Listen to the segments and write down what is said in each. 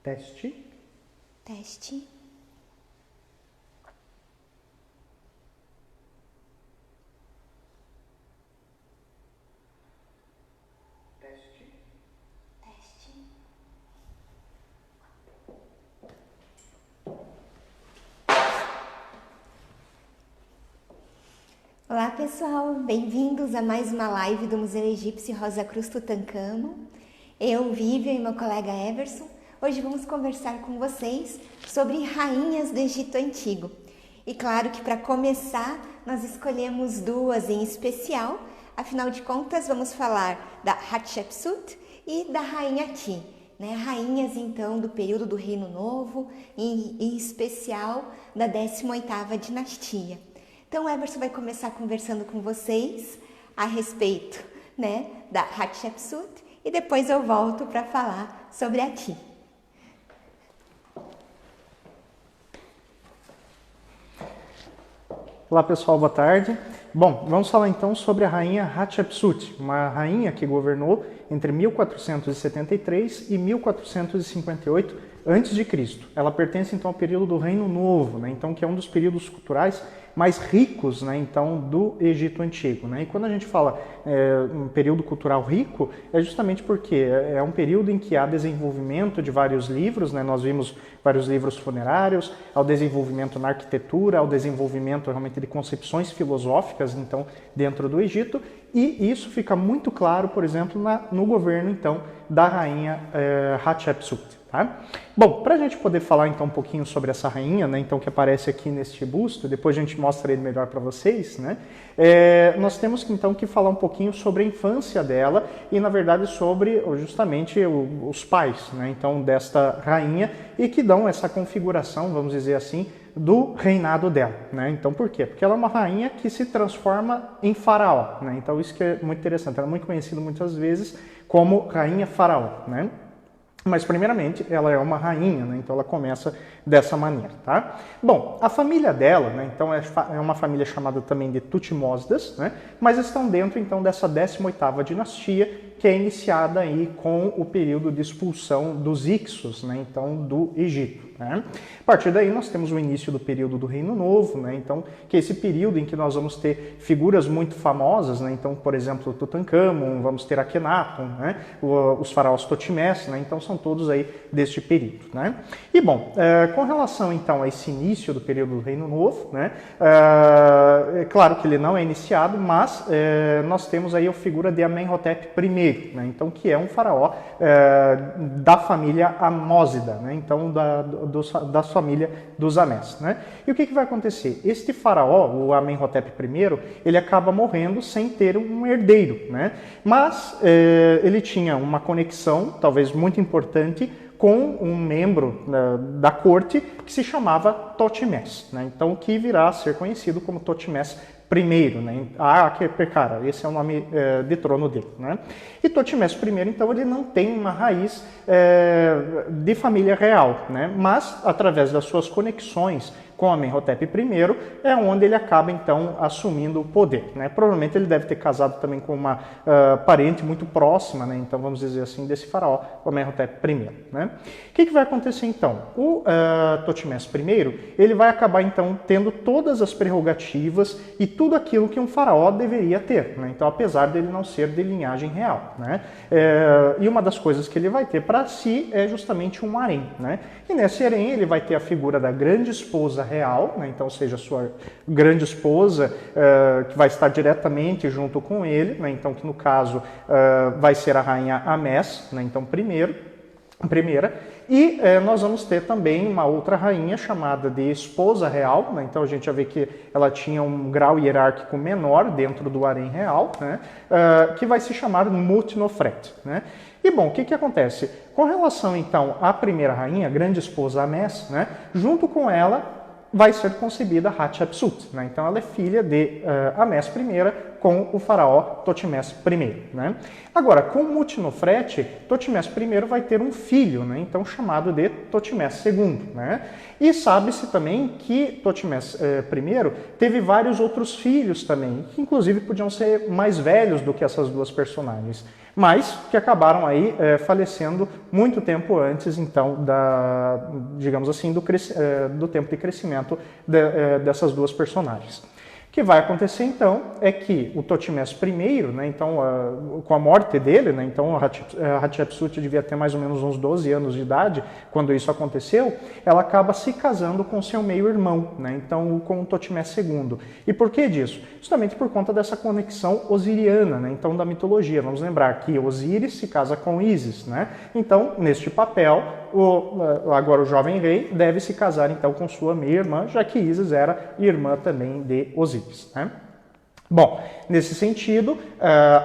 Teste. Teste. Teste. Teste. Olá pessoal, bem-vindos a mais uma live do Museu Egípcio Rosa Cruz Tutancâmon. Eu, Vivian e meu colega Everson, hoje vamos conversar com vocês sobre rainhas do Egito Antigo. E claro que para começar, nós escolhemos duas em especial, afinal de contas vamos falar da Hatshepsut e da Rainha Ti, né? Rainhas então do período do Reino Novo, em especial da 18ª dinastia. Então, o Everson vai começar conversando com vocês a respeito, né, da Hatshepsut e depois eu volto para falar sobre a Ti. Olá pessoal, boa tarde. Bom, vamos falar então sobre a rainha Hatshepsut, uma rainha que governou entre 1473 e 1458 a.C. Ela pertence então ao período do Reino Novo, né? Então que é um dos períodos culturais mais ricos, né, então, do Egito Antigo, né? E quando a gente fala um período cultural rico, é justamente porque é um período em que há desenvolvimento de vários livros, né? Nós vimos vários livros funerários, ao desenvolvimento na arquitetura, ao desenvolvimento realmente de concepções filosóficas, então, dentro do Egito, e isso fica muito claro, por exemplo, no governo, então, da rainha Hatshepsut. Tá? Bom, para a gente poder falar então um pouquinho sobre essa rainha, né, então que aparece aqui neste busto, depois a gente mostra ele melhor para vocês, né, nós temos então que falar um pouquinho sobre a infância dela e na verdade sobre justamente os pais, né, então desta rainha e que dão essa configuração, vamos dizer assim, do reinado dela, né? Então por quê? Porque ela é uma rainha que se transforma em faraó, né? Então isso que é muito interessante, ela é muito conhecida muitas vezes como rainha faraó, né? Mas, primeiramente, ela é uma rainha, né? Então ela começa dessa maneira, tá? Bom, a família dela, né? Então é uma família chamada também de Tutmósidas, né? Mas estão dentro, então, dessa 18ª dinastia, que é iniciada aí com o período de expulsão dos Ixos, né? Então, do Egito, né? A partir daí nós temos o início do período do Reino Novo, né? Então, que é esse período em que nós vamos ter figuras muito famosas, né? Então, por exemplo, Tutancâmon, vamos ter Akhenaton, né? Os faraós Totmés, né? Então, são todos aí deste período, né? E, bom, com relação, então, a esse início do período do Reino Novo, né? É claro que ele não é iniciado, mas nós temos aí a figura de Amenhotep I, né? Então, que é um faraó da família Amósida, né? Então, da família dos Amés, né? E o que vai acontecer? Este faraó, o Amenhotep I, ele acaba morrendo sem ter um herdeiro, né? Mas ele tinha uma conexão, talvez muito importante, com um membro da corte que se chamava Totmés, né? Então, que virá a ser conhecido como Totmés I, né? Cara, esse é o nome de trono dele, né? E Totmés I, então, ele não tem uma raiz de família real, né? Mas, através das suas conexões com Amenhotep I, é onde ele acaba, então, assumindo o poder, né? Provavelmente ele deve ter casado também com uma parente muito próxima, né? Então, vamos dizer assim, desse faraó, o Amenhotep I, né? O que vai acontecer, então? O Totmés I, ele vai acabar, então, tendo todas as prerrogativas e tudo aquilo que um faraó deveria ter, né? Então, apesar dele não ser de linhagem real, né? E uma das coisas que ele vai ter para si é justamente um harém, né? E nesse harém ele vai ter a figura da grande esposa real, né? Então, ou seja, sua grande esposa, que vai estar diretamente junto com ele, né? Então, que no caso vai ser a rainha Amés, né? Então, primeira, e nós vamos ter também uma outra rainha chamada de esposa real, né? Então a gente já vê que ela tinha um grau hierárquico menor dentro do harém real, né? Que vai se chamar Mut-Nofret, né? E bom, o que acontece? Com relação então à primeira rainha, a grande esposa Amés, né? Junto com ela vai ser concebida Hatshepsut, né? Então ela é filha de Amés I com o faraó Totmés I, né? Agora, com Mut-Nofret, Totmés I vai ter um filho, né? Então chamado de Totmés II, né? E sabe-se também que Totmés I teve vários outros filhos também, que inclusive podiam ser mais velhos do que essas duas personagens. mas que acabaram aí falecendo muito tempo antes, então, digamos assim, do tempo de crescimento dessas duas personagens. O que vai acontecer, então, é que o Thutmose I, né, então, com a morte dele, né, então a Hatshepsut devia ter mais ou menos uns 12 anos de idade quando isso aconteceu, ela acaba se casando com seu meio-irmão, né, então com o Thutmose II. E por que disso? Justamente por conta dessa conexão osiriana, né, então da mitologia. Vamos lembrar que Osíris se casa com Ísis, né, então neste papel agora o jovem rei deve se casar então com sua meia-irmã, já que Ísis era irmã também de Osíris, né? Bom, nesse sentido,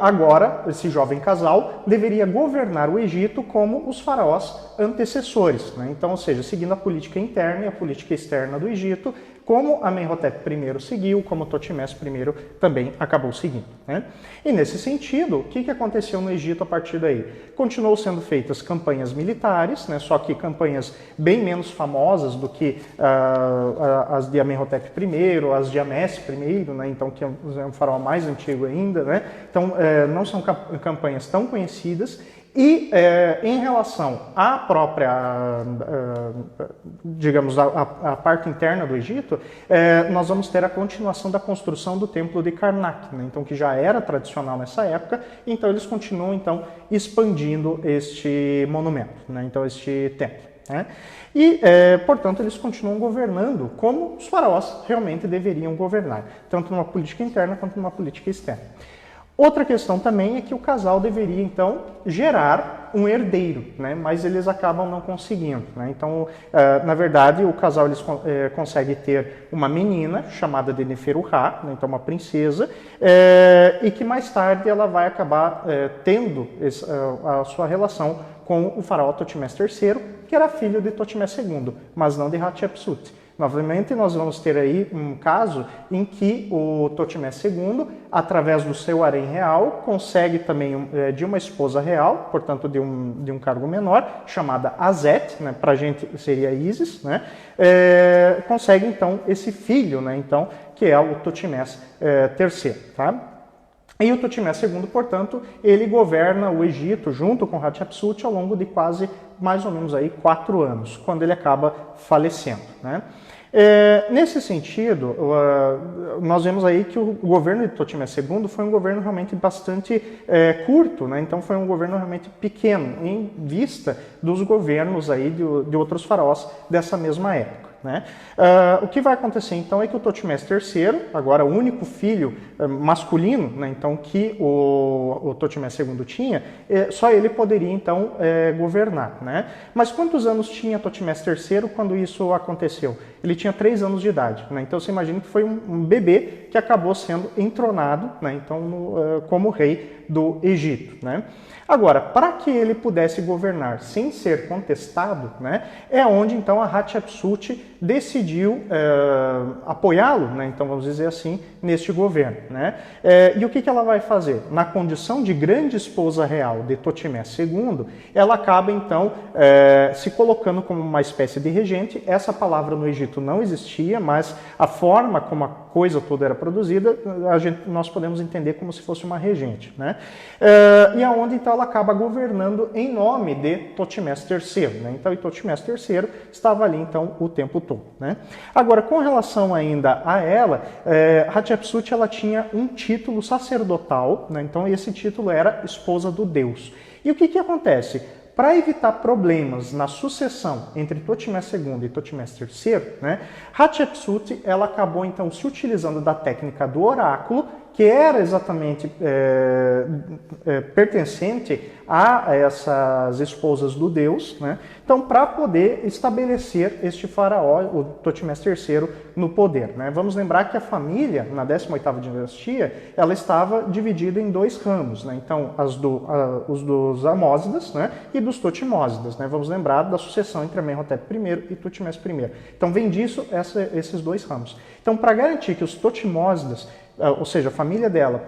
agora esse jovem casal deveria governar o Egito como os faraós antecessores, né? Então, ou seja, seguindo a política interna e a política externa do Egito, como Amenhotep I seguiu, como Thutmose I também acabou seguindo, né? E nesse sentido, o que aconteceu no Egito a partir daí? Continuou sendo feitas campanhas militares, né? Só que campanhas bem menos famosas do que as de Amenhotep I, as de Amés I, né? Então, que é um faraó mais antigo ainda, né? Então, não são campanhas tão conhecidas. E em relação à própria, digamos, a parte interna do Egito, nós vamos ter a continuação da construção do templo de Karnak, né? Então, que já era tradicional nessa época, então eles continuam então expandindo este monumento, né? Então este templo, né? E, portanto, eles continuam governando como os faraós realmente deveriam governar, tanto numa política interna quanto numa política externa. Outra questão também é que o casal deveria, então, gerar um herdeiro, né? Mas eles acabam não conseguindo, né? Então, na verdade, o casal consegue ter uma menina chamada de Neferu-Ra, né? Então uma princesa, e que mais tarde ela vai acabar tendo a sua relação com o faraó Thutmose III, que era filho de Thutmose II, mas não de Hatshepsut. Novamente, nós vamos ter aí um caso em que o Thutmose II, através do seu harém real, consegue também de uma esposa real, portanto de um cargo menor, chamada Azet, né, para a gente seria Ísis, né, consegue então esse filho, né, então, que é o Thutmose III. Tá? E o Thutmose II, portanto, ele governa o Egito junto com Hatshepsut ao longo de quase mais ou menos aí 4 anos, quando ele acaba falecendo, né? Nesse sentido, nós vemos aí que o governo de Thutmose II foi um governo realmente bastante curto, né? Então foi um governo realmente pequeno, em vista dos governos aí de outros faraós dessa mesma época, né? O que vai acontecer então é que o Thutmose III, agora o único filho masculino, né, então, que o Thutmose II tinha, só ele poderia então governar, né? Mas quantos anos tinha Thutmose III quando isso aconteceu? Ele tinha 3 anos de idade, né? Então você imagina que foi um bebê que acabou sendo entronado, né, então, como rei do Egito, né? Agora, para que ele pudesse governar sem ser contestado, né, é onde então a Hatshepsut decidiu apoiá-lo, né, então vamos dizer assim, neste governo, né? E o que ela vai fazer? Na condição de grande esposa real de Thutmose II, ela acaba então se colocando como uma espécie de regente. Essa palavra no Egito não existia, mas a forma como a coisa toda era produzida, nós podemos entender como se fosse uma regente, né? E aonde então ela acaba governando em nome de Thutmose III, né? Então, Thutmose III estava ali então o tempo todo, né? Agora, com relação ainda a ela, Hatshepsut ela tinha um título sacerdotal, né? Então esse título era esposa do Deus. E o que acontece? Para evitar problemas na sucessão entre Thutmose II e Thutmose III, né, Hatshepsut ela acabou então se utilizando da técnica do oráculo, que era exatamente pertencente a essas esposas do Deus, né? Então, para poder estabelecer este faraó, o Thutmose III, no poder, né? Vamos lembrar que a família, na 18ª dinastia, ela estava dividida em 2 ramos, né? Então, os dos Amósidas, né, e dos Thutmósidas, né? Vamos lembrar da sucessão entre Amenhotep I e Thutmose I. Então, vem disso esses 2 ramos. Então, para garantir que os Thutmósidas ou seja, a família dela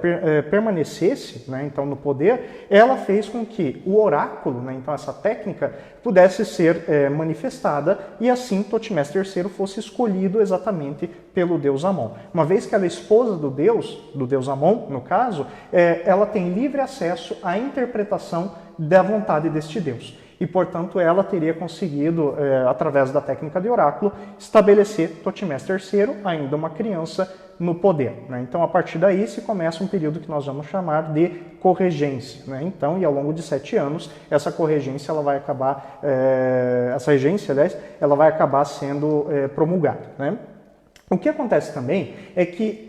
permanecesse, né, então, no poder, ela fez com que o oráculo, né, então essa técnica, pudesse ser manifestada e assim Totimés III fosse escolhido exatamente pelo deus Amon. Uma vez que ela é esposa do deus Amon, no caso, ela tem livre acesso à interpretação da vontade deste deus. E, portanto, ela teria conseguido, através da técnica de oráculo, estabelecer Totimés III, ainda uma criança, no poder, né? Então, a partir daí, se começa um período que nós vamos chamar de corregência, né? Então, e ao longo de 7 anos, essa corregência, ela vai acabar, essa regência, aliás, ela vai acabar sendo promulgada, né? O que acontece também é que,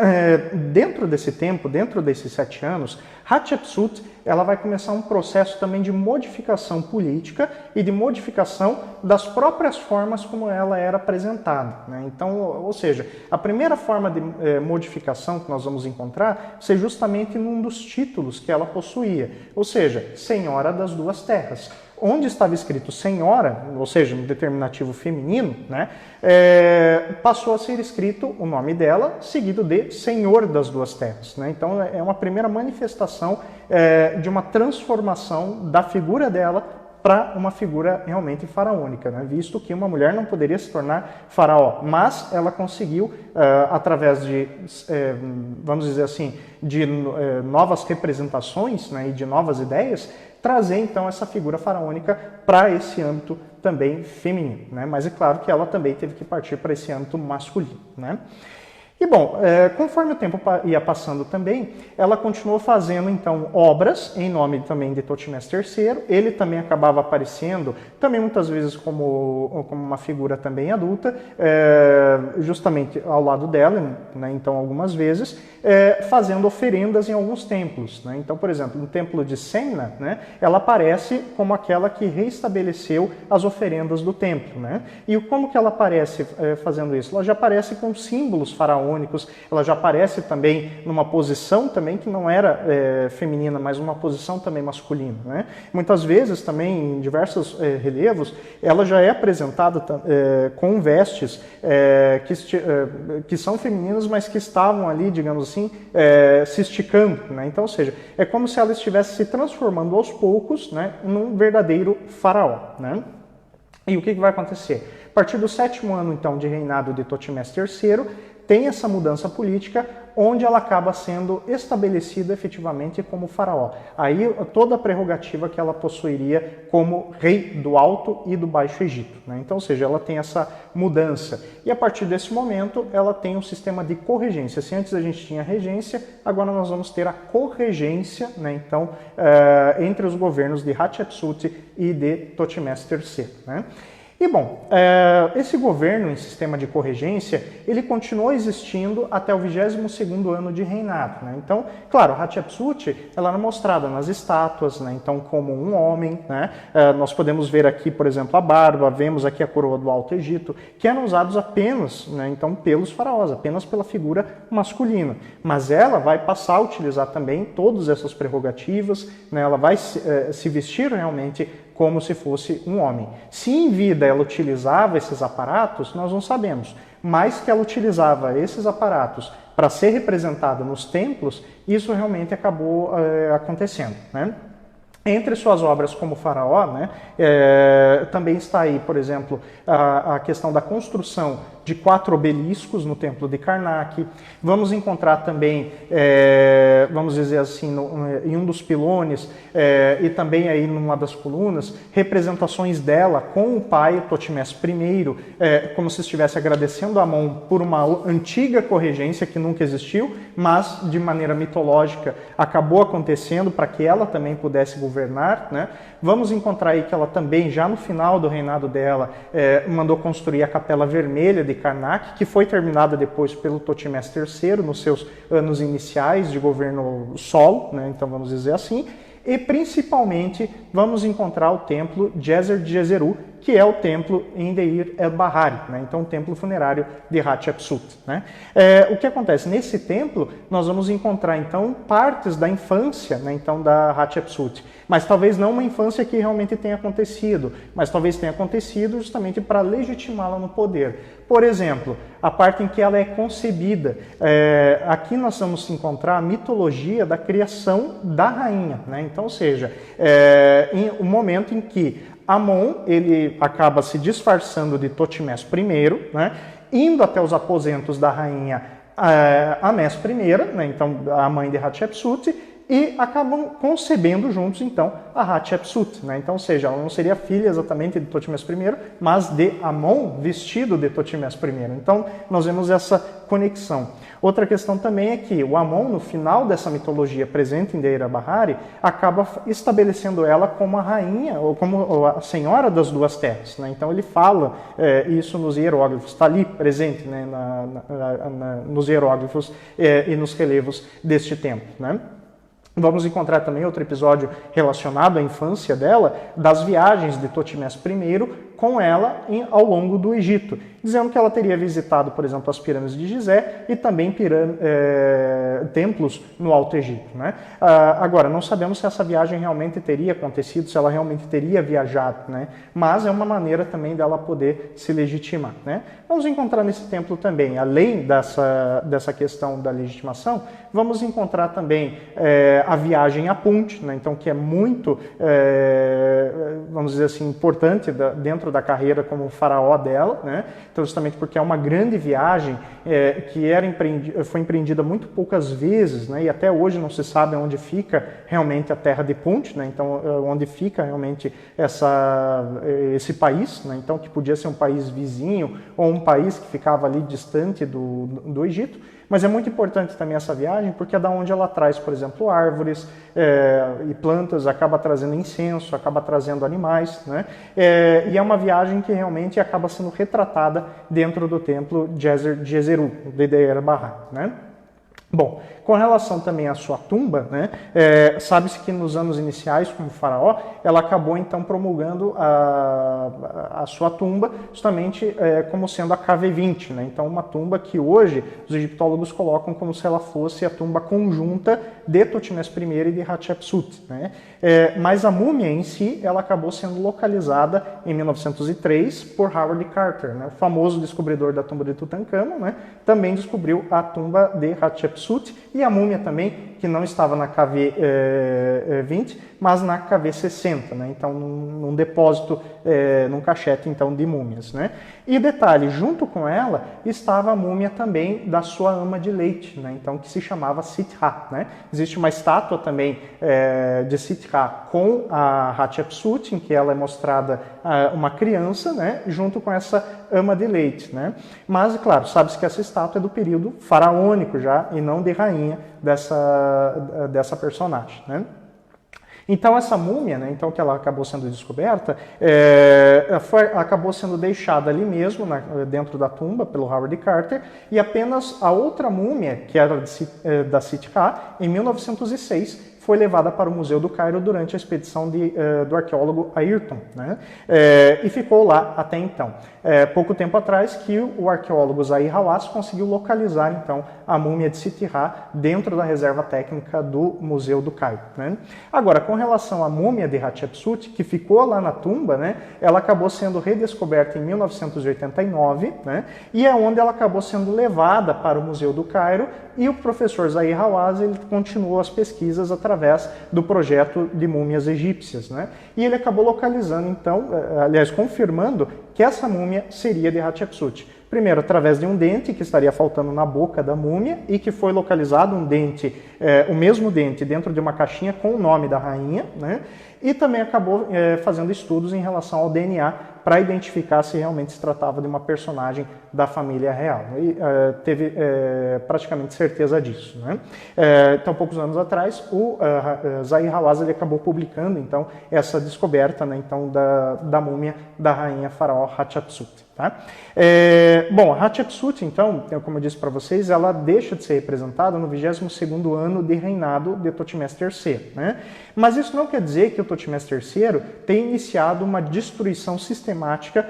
dentro desse tempo, dentro desses 7 anos, Hatshepsut ela vai começar um processo também de modificação política e de modificação das próprias formas como ela era apresentada, né? Então, ou seja, a primeira forma de modificação que nós vamos encontrar é justamente num dos títulos que ela possuía, ou seja, Senhora das Duas Terras. Onde estava escrito senhora, ou seja, no determinativo feminino, né, passou a ser escrito o nome dela, seguido de Senhor das Duas Terras, né? Então, é uma primeira manifestação de uma transformação da figura dela para uma figura realmente faraônica, né? Visto que uma mulher não poderia se tornar faraó, mas ela conseguiu, através de, vamos dizer assim, de novas representações, né, e de novas ideias, trazer então essa figura faraônica para esse âmbito também feminino, né? Mas é claro que ela também teve que partir para esse âmbito masculino, né? E bom, conforme o tempo ia passando também, ela continuou fazendo então obras em nome também de Totimés III. Ele também acabava aparecendo, também muitas vezes como uma figura também adulta, justamente ao lado dela, né, então algumas vezes, fazendo oferendas em alguns templos, né? Então, por exemplo, no templo de Semna, né, ela aparece como aquela que reestabeleceu as oferendas do templo, né? E como que ela aparece fazendo isso? Ela já aparece com símbolos faraônicos, ela já aparece também numa posição também que não era feminina, mas uma posição também masculina, né? Muitas vezes também, em diversos relevos, ela já é apresentada com vestes que são femininas, mas que estavam ali, digamos assim, se esticando, né? Então, ou seja, é como se ela estivesse se transformando aos poucos, né, num verdadeiro faraó, né? E o que vai acontecer? A partir do 7º ano, então, de reinado de Totimés III, tem essa mudança política, onde ela acaba sendo estabelecida efetivamente como faraó. Aí toda a prerrogativa que ela possuiria como rei do Alto e do Baixo Egito, né? Então, ou seja, ela tem essa mudança. E a partir desse momento, ela tem um sistema de corregência. Se antes a gente tinha regência, agora nós vamos ter a corregência, né? Então, entre os governos de Hatshepsut e de Totimés III, né? E bom, esse governo em sistema de corregência, ele continuou existindo até o 22º ano de reinado, né? Então, claro, Hatshepsut, ela era mostrada nas estátuas, né, então como um homem, né? Nós podemos ver aqui, por exemplo, a barba, vemos aqui a coroa do Alto Egito, que eram usados apenas, né, então, pelos faraós, apenas pela figura masculina. Mas ela vai passar a utilizar também todas essas prerrogativas, né? Ela vai se vestir realmente como se fosse um homem. Se em vida ela utilizava esses aparatos, nós não sabemos, mas que ela utilizava esses aparatos para ser representada nos templos, isso realmente acabou acontecendo, né? Entre suas obras como faraó, né, também está aí, por exemplo, a questão da construção de 4 obeliscos no templo de Karnak. Vamos encontrar também, vamos dizer assim, em um dos pilones e também aí numa das colunas, representações dela com o pai, Totimés I, como se estivesse agradecendo a Amon por uma antiga corregência que nunca existiu, mas de maneira mitológica acabou acontecendo para que ela também pudesse governar, né? Vamos encontrar aí que ela também, já no final do reinado dela, mandou construir a Capela Vermelha de Karnak, que foi terminada depois pelo Totimés III, nos seus anos iniciais de governo solo, né? Então vamos dizer assim. E principalmente vamos encontrar o templo Djeser de Djeseru, que é o templo em Deir el-Bahari, né? Então o templo funerário de Hatshepsut, né? O que acontece? Nesse templo nós vamos encontrar então partes da infância, né? Então da Hatshepsut, mas talvez não uma infância que realmente tenha acontecido, mas talvez tenha acontecido justamente para legitimá-la no poder. Por exemplo, a parte em que ela é concebida. Aqui nós vamos encontrar a mitologia da criação da rainha, né? Então, ou seja, o momento em que Amon ele acaba se disfarçando de Totimés I, né? Indo até os aposentos da rainha Amés I, né? Então a mãe de Hatshepsut, e acabam concebendo juntos, então, a Hatshepsut, né? Então, ou seja, ela não seria filha exatamente de Totimés I, mas de Amon, vestido de Totimés I. Então, nós vemos essa conexão. Outra questão também é que o Amon, no final dessa mitologia presente em Deir el-Bahari, acaba estabelecendo ela como a rainha, ou como a senhora das duas terras, né? Então, ele fala isso nos hieróglifos, está ali presente, né? Nos hieróglifos e nos relevos deste templo, né? Vamos encontrar também outro episódio relacionado à infância dela, das viagens de Totimés I com ela ao longo do Egito, dizendo que ela teria visitado, por exemplo, as pirâmides de Gizé e também templos no Alto Egito, né? Agora, não sabemos se essa viagem realmente teria acontecido, se ela realmente teria viajado, né? Mas é uma maneira também dela poder se legitimar, né? Vamos encontrar nesse templo também, além dessa questão da legitimação, vamos encontrar também a viagem a Punt, né? Então, que é muito, vamos dizer assim, importante dentro da carreira como faraó dela, né? Então, justamente porque é uma grande viagem que foi empreendida muito poucas vezes, né? E até hoje não se sabe onde fica realmente a terra de Punt, né? Então, onde fica realmente esse país, né? Então, que podia ser um país vizinho ou um país que ficava ali distante do Egito. Mas é muito importante também essa viagem, porque é da onde ela traz, por exemplo, árvores e plantas, acaba trazendo incenso, acaba trazendo animais, né? E é uma viagem que realmente acaba sendo retratada dentro do templo de Djeseru, de Deir el-Bahari, né? Bom, com relação também à sua tumba, né, sabe-se que nos anos iniciais, como faraó, ela acabou então promulgando a sua tumba justamente como sendo a KV20, né? Então uma tumba que hoje os egiptólogos colocam como se ela fosse a tumba conjunta de Totimés I e de Hatshepsut, né? Mas a múmia em si, ela acabou sendo localizada em 1903 por Howard Carter, né? O famoso descobridor da tumba de Tutankhamon, né? Também descobriu a tumba de Hatshepsut e a múmia também, que não estava na KV20, mas na KV60, né? Então num depósito, num cachete então de múmias, né? E detalhe, junto com ela estava a múmia também da sua ama de leite, né? Então que se chamava Sitha, né? Existe uma estátua também de Sitha com a Hatshepsut, em que ela é mostrada uma criança, né? Junto com essa ama de leite, né? Mas, claro, sabe-se que essa estátua é do período faraônico já, e não de rainha dessa personagem, né? Então essa múmia, né, então que ela acabou sendo descoberta, acabou sendo deixada ali mesmo, dentro da tumba, pelo Howard Carter, e apenas a outra múmia, que era da Sitha, em 1906, foi levada para o Museu do Cairo durante a expedição do arqueólogo Ayrton, né? E ficou lá até então. Pouco tempo atrás que o arqueólogo Zahi Hawass conseguiu localizar então a múmia de Sitha dentro da reserva técnica do Museu do Cairo, né? Agora, com relação à múmia de Hatshepsut, que ficou lá na tumba, né, ela acabou sendo redescoberta em 1989, né, e é onde ela acabou sendo levada para o Museu do Cairo, e o professor Zahi Hawass ele continuou as pesquisas através do projeto de múmias egípcias, né? E ele acabou localizando, então, aliás, confirmando que essa múmia seria de Hatshepsut. Primeiro, através de um dente que estaria faltando na boca da múmia e que foi localizado um dente, o mesmo dente, dentro de uma caixinha com o nome da rainha, né? E também acabou fazendo estudos em relação ao DNA para identificar se realmente se tratava de uma personagem da família real. E teve praticamente certeza disso, né? Então, poucos anos atrás, o Zahi Hawass ele acabou publicando então essa descoberta, né, então, da múmia da rainha faraó Hatshepsut. Tá? Bom, a Hatshepsut, então, como eu disse para vocês, ela deixa de ser representada no 22º ano de reinado de Totimés III, né? Mas isso não quer dizer que o Totimés III tenha iniciado uma destruição sistemática sistemática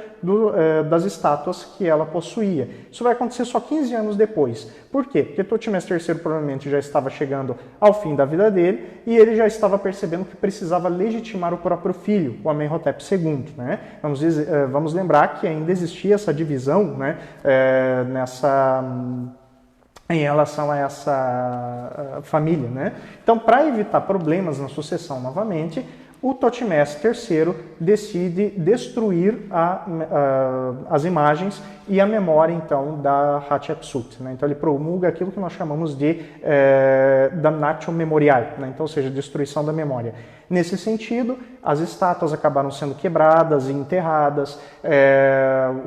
das estátuas que ela possuía. Isso vai acontecer só 15 anos depois. Por quê? Porque Thutmose III provavelmente já estava chegando ao fim da vida dele e ele já estava percebendo que precisava legitimar o próprio filho, o Amenhotep II. Né? Vamos lembrar que ainda existia essa divisão, né, em relação a essa família. Né? Então, para evitar problemas na sucessão novamente, o Thutmose III decide destruir as imagens e a memória, então, da Hatshepsut. Né? Então, ele promulga aquilo que nós chamamos de damnatio memoriae, né? Então, ou seja, destruição da memória. Nesse sentido, as estátuas acabaram sendo quebradas e enterradas,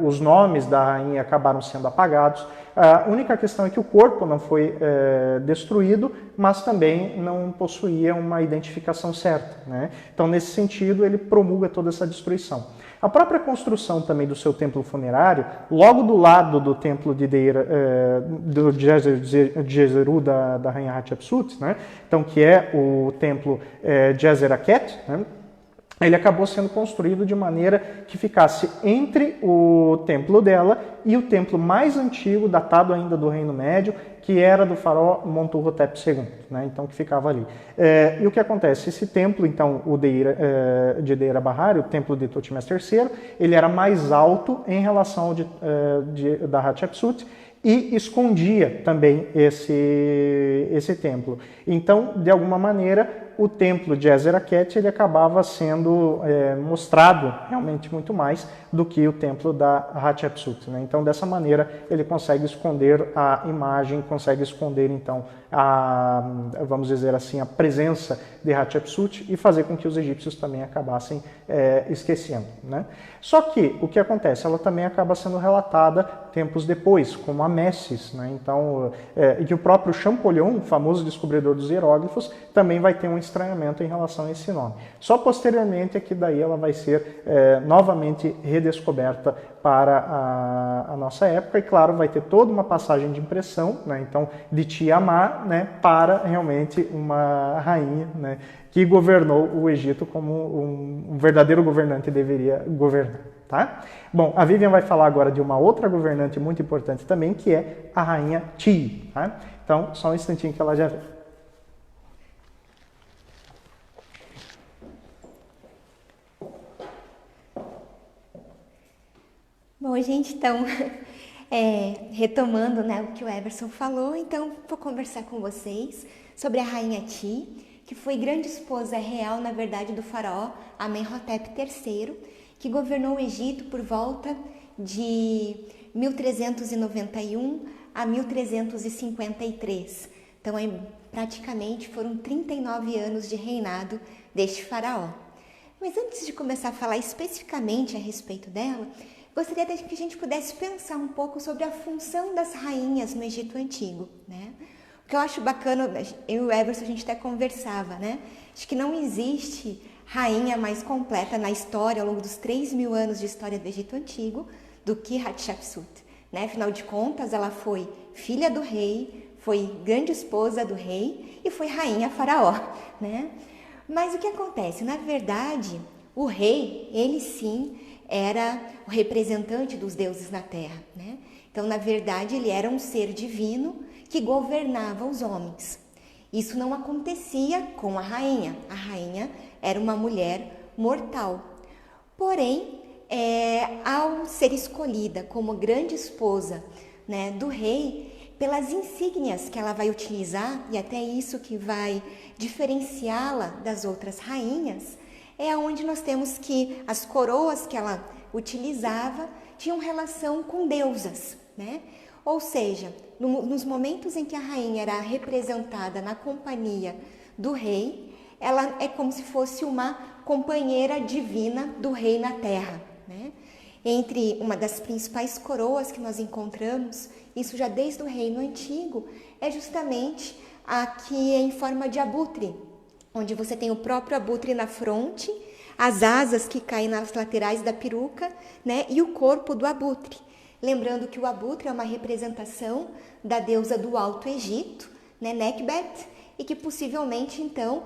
os nomes da rainha acabaram sendo apagados. A única questão é que o corpo não foi destruído, mas também não possuía uma identificação certa. Né? Então, nesse sentido, ele promulga toda essa destruição. A própria construção também do seu templo funerário, logo do lado do templo de Deira, do Djeseru da rainha Hatshepsut, né? Então, que é o templo Djezeraket, né? Ele acabou sendo construído de maneira que ficasse entre o templo dela e o templo mais antigo, datado ainda do Reino Médio, que era do faraó Montuhotep II, né? Então, que ficava ali. E o que acontece? Esse templo, então, de Deira Bahari, o templo de Thutmose III, ele era mais alto em relação ao da Hatshepsut, e escondia também esse templo. Então, de alguma maneira, o templo de Djezeraket ele acabava sendo mostrado realmente muito mais do que o templo da Hatshepsut. Né? Então, dessa maneira, ele consegue esconder a imagem, consegue esconder, então, vamos dizer assim, a presença de Hatshepsut e fazer com que os egípcios também acabassem esquecendo. Né? Só que, o que acontece? Ela também acaba sendo relatada tempos depois, como a Messis. Né? Então, e que o próprio Champollion, famoso descobridor dos hieróglifos, também vai ter um estranhamento em relação a esse nome. Só posteriormente é que daí ela vai ser novamente redescoberta para a nossa época e, claro, vai ter toda uma passagem de impressão, né? Então, de Tiamat, né, para realmente uma rainha, né, que governou o Egito como um verdadeiro governante deveria governar. Tá? Bom, a Vivian vai falar agora de uma outra governante muito importante também, que é a rainha Ti. Tá? Então, só um instantinho que ela já vem. Bom, gente, então, retomando, né, o que o Everson falou, então vou conversar com vocês sobre a rainha Ti, que foi grande esposa real, na verdade, do faraó Amenhotep III, que governou o Egito por volta de 1391 a 1353. Então, praticamente foram 39 anos de reinado deste faraó. Mas antes de começar a falar especificamente a respeito dela, gostaria que a gente pudesse pensar um pouco sobre a função das rainhas no Egito Antigo, né? O que eu acho bacana, eu e o Everson, a gente até conversava, né? Acho que não existe rainha mais completa na história, ao longo dos 3.000 anos de história do Egito Antigo, do que Hatshepsut, né? Afinal de contas, ela foi filha do rei, foi grande esposa do rei e foi rainha faraó, né? Mas o que acontece? Na verdade, o rei, ele sim, era o representante dos deuses na terra, né? Então, na verdade, ele era um ser divino que governava os homens. Isso não acontecia com a rainha. A rainha era uma mulher mortal. Porém, ao ser escolhida como grande esposa, né, do rei, pelas insígnias que ela vai utilizar, e até isso que vai diferenciá-la das outras rainhas, é onde nós temos que as coroas que ela utilizava tinham relação com deusas, né? Ou seja, nos momentos em que a rainha era representada na companhia do rei, ela é como se fosse uma companheira divina do rei na terra, né? Entre uma das principais coroas que nós encontramos, isso já desde o Reino Antigo, é justamente a que é em forma de abutre, onde você tem o próprio abutre na fronte, as asas que caem nas laterais da peruca, né, e o corpo do abutre. Lembrando que o abutre é uma representação da deusa do Alto Egito, né, Nekhbet, e que possivelmente, então,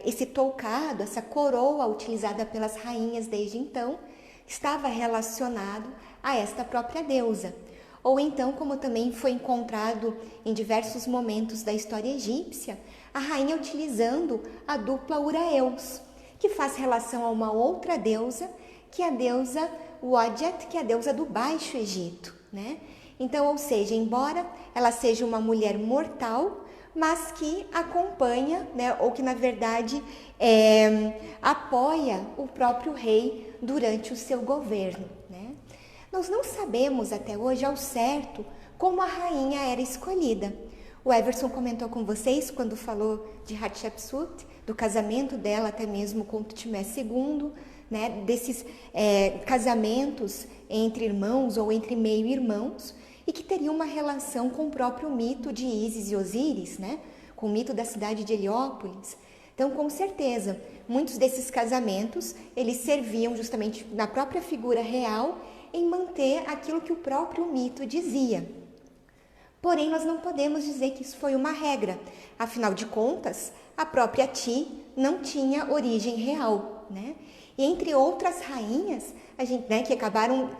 esse toucado, essa coroa utilizada pelas rainhas desde então, estava relacionado a esta própria deusa. Ou então, como também foi encontrado em diversos momentos da história egípcia, a rainha utilizando a dupla Uraeus, que faz relação a uma outra deusa, que é a deusa Wadjet, que é a deusa do Baixo Egito, né? Então, ou seja, embora ela seja uma mulher mortal, mas que acompanha, né, ou que na verdade apoia o próprio rei durante o seu governo, né? Nós não sabemos até hoje ao certo como a rainha era escolhida. O Everson comentou com vocês quando falou de Hatshepsut, do casamento dela até mesmo com Tutmés II, né, desses casamentos entre irmãos ou entre meio-irmãos, e que teria uma relação com o próprio mito de Ísis e Osíris, né, com o mito da cidade de Heliópolis. Então, com certeza, muitos desses casamentos, eles serviam justamente na própria figura real em manter aquilo que o próprio mito dizia. Porém, nós não podemos dizer que isso foi uma regra. Afinal de contas, a própria Ti não tinha origem real, né? E entre outras rainhas, né, que acabaram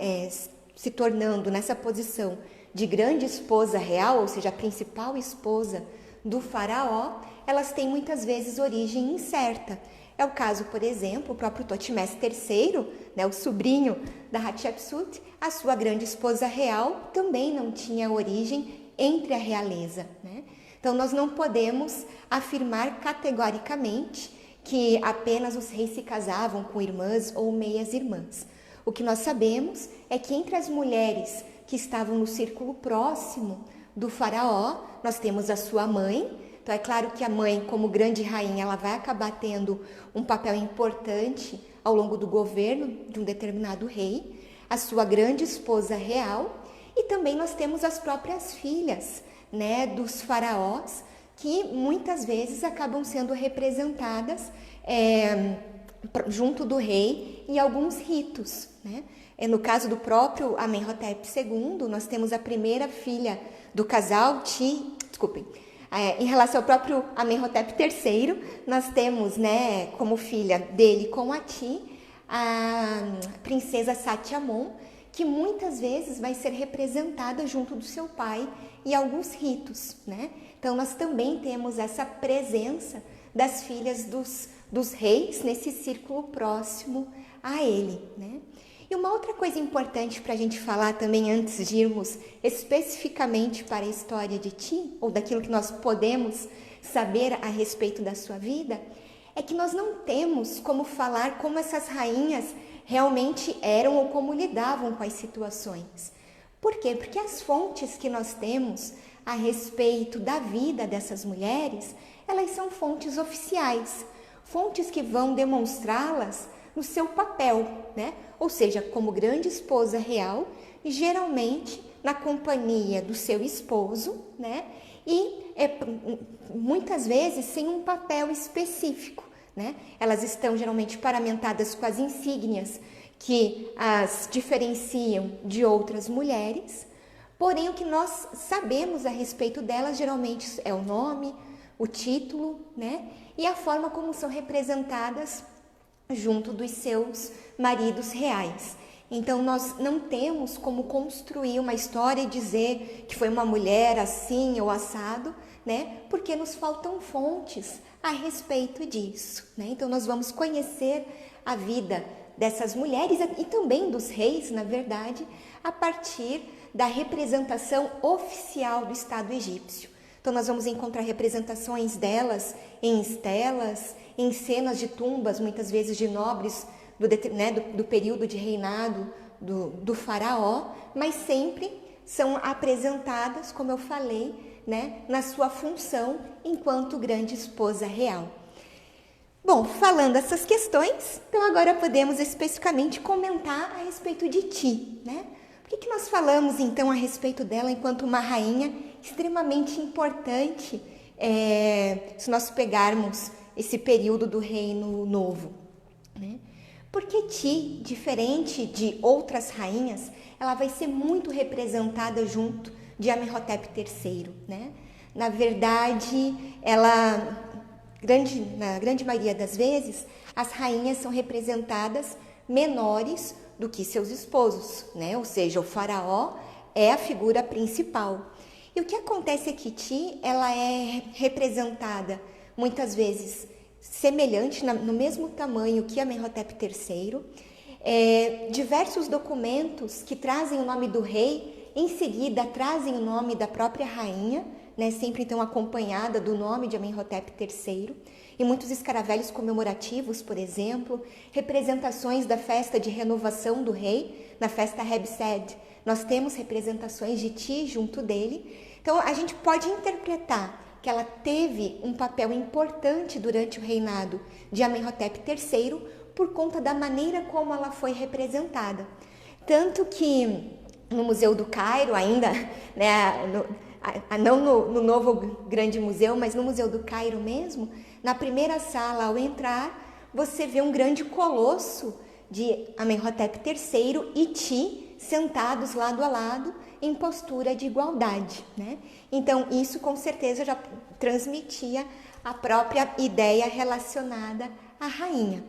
se tornando nessa posição de grande esposa real, ou seja, a principal esposa do faraó, elas têm muitas vezes origem incerta. É o caso, por exemplo, o próprio Tutmés III, né, o sobrinho da Hatshepsut, a sua grande esposa real, também não tinha origem entre a realeza, né? Então, nós não podemos afirmar categoricamente que apenas os reis se casavam com irmãs ou meias-irmãs. O que nós sabemos é que entre as mulheres que estavam no círculo próximo do faraó, nós temos a sua mãe. Então, é claro que a mãe, como grande rainha, ela vai acabar tendo um papel importante ao longo do governo de um determinado rei, a sua grande esposa real, e também nós temos as próprias filhas, né, dos faraós, que muitas vezes acabam sendo representadas junto do rei em alguns ritos, né? No caso do próprio Amenhotep II, nós temos a primeira filha do casal em relação ao próprio Amenhotep III, nós temos, né, como filha dele com a Ti, a princesa Satyamon, que muitas vezes vai ser representada junto do seu pai em alguns ritos, né? Então, nós também temos essa presença das filhas dos reis nesse círculo próximo a ele, né? E uma outra coisa importante para a gente falar também, antes de irmos especificamente para a história de Ti, ou daquilo que nós podemos saber a respeito da sua vida, é que nós não temos como falar como essas rainhas realmente eram ou como lidavam com as situações. Por quê? Porque as fontes que nós temos a respeito da vida dessas mulheres, elas são fontes oficiais, fontes que vão demonstrá-las no seu papel, né? Ou seja, como grande esposa real, geralmente na companhia do seu esposo, né? E muitas vezes sem um papel específico, né? Elas estão geralmente paramentadas com as insígnias que as diferenciam de outras mulheres, porém o que nós sabemos a respeito delas geralmente é o nome, o título, né? E a forma como são representadas junto dos seus maridos reais. Então, nós não temos como construir uma história e dizer que foi uma mulher assim ou assado, né? Porque nos faltam fontes a respeito disso, né? Então, nós vamos conhecer a vida dessas mulheres e também dos reis, na verdade, a partir da representação oficial do Estado egípcio. Então, nós vamos encontrar representações delas em estelas, em cenas de tumbas, muitas vezes de nobres do período de reinado do faraó, mas sempre são apresentadas, como eu falei, né, na sua função enquanto grande esposa real. Bom, falando essas questões, então agora podemos especificamente comentar a respeito de Ti, né? Por que nós falamos então a respeito dela enquanto uma rainha extremamente importante, se nós pegarmos esse período do Reino Novo, né? Porque Ti, diferente de outras rainhas, ela vai ser muito representada junto de Amenhotep III, né? Na verdade, na grande maioria das vezes, as rainhas são representadas menores do que seus esposos, né? Ou seja, o faraó é a figura principal. E o que acontece é que Ti, ela é representada muitas vezes semelhante, no mesmo tamanho que Amenhotep III. Diversos documentos que trazem o nome do rei, em seguida trazem o nome da própria rainha, né, sempre então acompanhada do nome de Amenhotep III, e muitos escaravelhos comemorativos, por exemplo, representações da festa de renovação do rei, na festa Hebsed, nós temos representações de Ti junto dele. Então a gente pode interpretar que ela teve um papel importante durante o reinado de Amenhotep III por conta da maneira como ela foi representada. Tanto que no Museu do Cairo ainda, né, não no novo grande museu, mas no Museu do Cairo mesmo, na primeira sala, ao entrar, você vê um grande colosso de Amenhotep III e Ti sentados lado a lado em postura de igualdade, né? Então, isso com certeza já transmitia a própria ideia relacionada à rainha.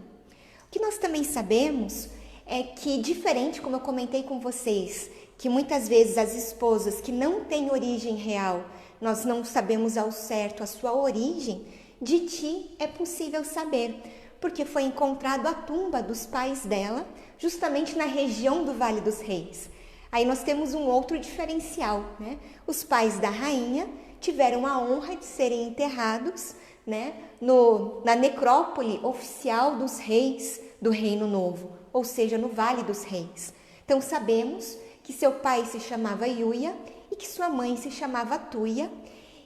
O que nós também sabemos é que, diferente, como eu comentei com vocês, que muitas vezes as esposas que não têm origem real, nós não sabemos ao certo a sua origem, de Ti é possível saber, porque foi encontrado a tumba dos pais dela, justamente na região do Vale dos Reis. Aí nós temos um outro diferencial, né? Os pais da rainha tiveram a honra de serem enterrados, né, na necrópole oficial dos reis do Reino Novo, ou seja, no Vale dos Reis. Então sabemos que seu pai se chamava Iuia e que sua mãe se chamava Tuia,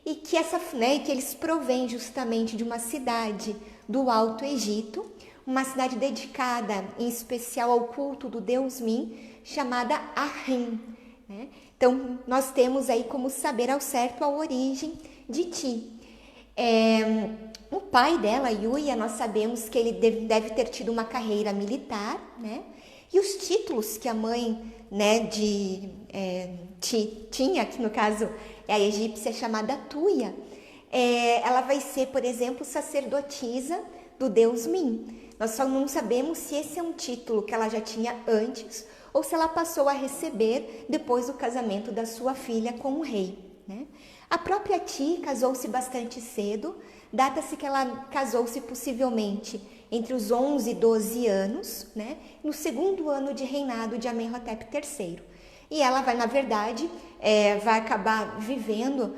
e que que eles provêm justamente de uma cidade do Alto Egito, uma cidade dedicada em especial ao culto do deus Min, chamada Ahrim, né? Então nós temos aí como saber ao certo a origem de Ti. O pai dela, Iuia, nós sabemos que ele deve ter tido uma carreira militar, né? E os títulos que a mãe, né, de Ti tinha, que no caso é a egípcia chamada Tuia, ela vai ser, por exemplo, sacerdotisa do deus Min. Nós só não sabemos se esse é um título que ela já tinha antes ou se ela passou a receber depois do casamento da sua filha com o rei, né? A própria Ti casou-se bastante cedo, data-se que ela casou-se possivelmente entre os 11 e 12 anos, né, no segundo ano de reinado de Amenhotep III. E ela vai, na verdade, vai acabar vivendo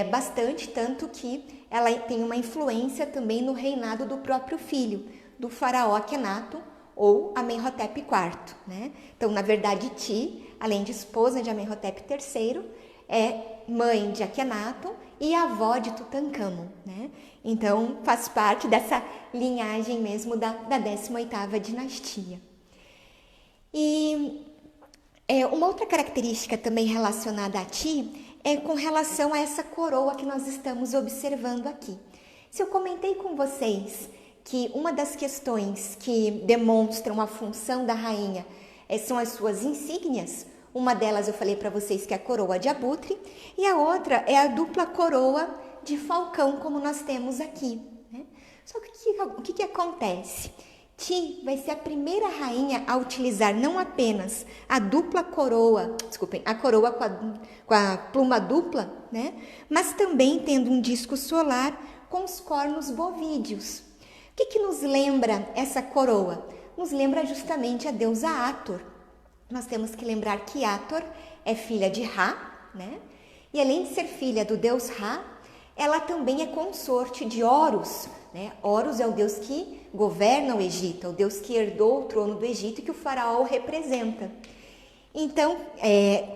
bastante, tanto que ela tem uma influência também no reinado do próprio filho, do faraó Akhenaton, ou Amenhotep IV, né? Então, na verdade, Ti, além de esposa de Amenhotep III, é mãe de Akhenaton e avó de Tutankhamon, né? Então, faz parte dessa linhagem mesmo da 18ª dinastia. E uma outra característica também relacionada a Ti é com relação a essa coroa que nós estamos observando aqui. Se eu comentei com vocês que uma das questões que demonstram a função da rainha são as suas insígnias, uma delas eu falei para vocês que é a coroa de abutre, e a outra é a dupla coroa de falcão, como nós temos aqui, né? Só que o que acontece? Ti vai ser a primeira rainha a utilizar não apenas a dupla coroa, a coroa com a pluma dupla, né? Mas também tendo um disco solar com os cornos bovídeos. O que nos lembra essa coroa? Nos lembra justamente a deusa Hathor. Nós temos que lembrar que Hathor é filha de Ra, né? E além de ser filha do deus Ra, ela também é consorte de Horus, né? Horus é o deus que governa o Egito, é o deus que herdou o trono do Egito e que o faraó representa. Então,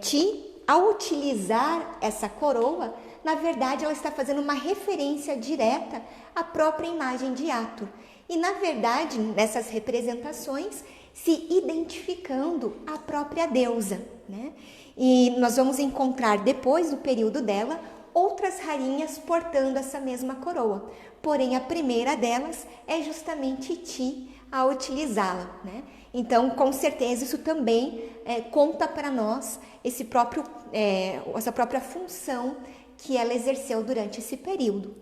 Ti, ao utilizar essa coroa, na verdade ela está fazendo uma referência direta à própria imagem de Hathor. E na verdade, nessas representações, se identificando a própria deusa, né? E nós vamos encontrar depois do período dela outras rainhas portando essa mesma coroa. Porém, a primeira delas é justamente Ti a utilizá-la, né? Então, com certeza, isso também conta para nós essa própria função que ela exerceu durante esse período.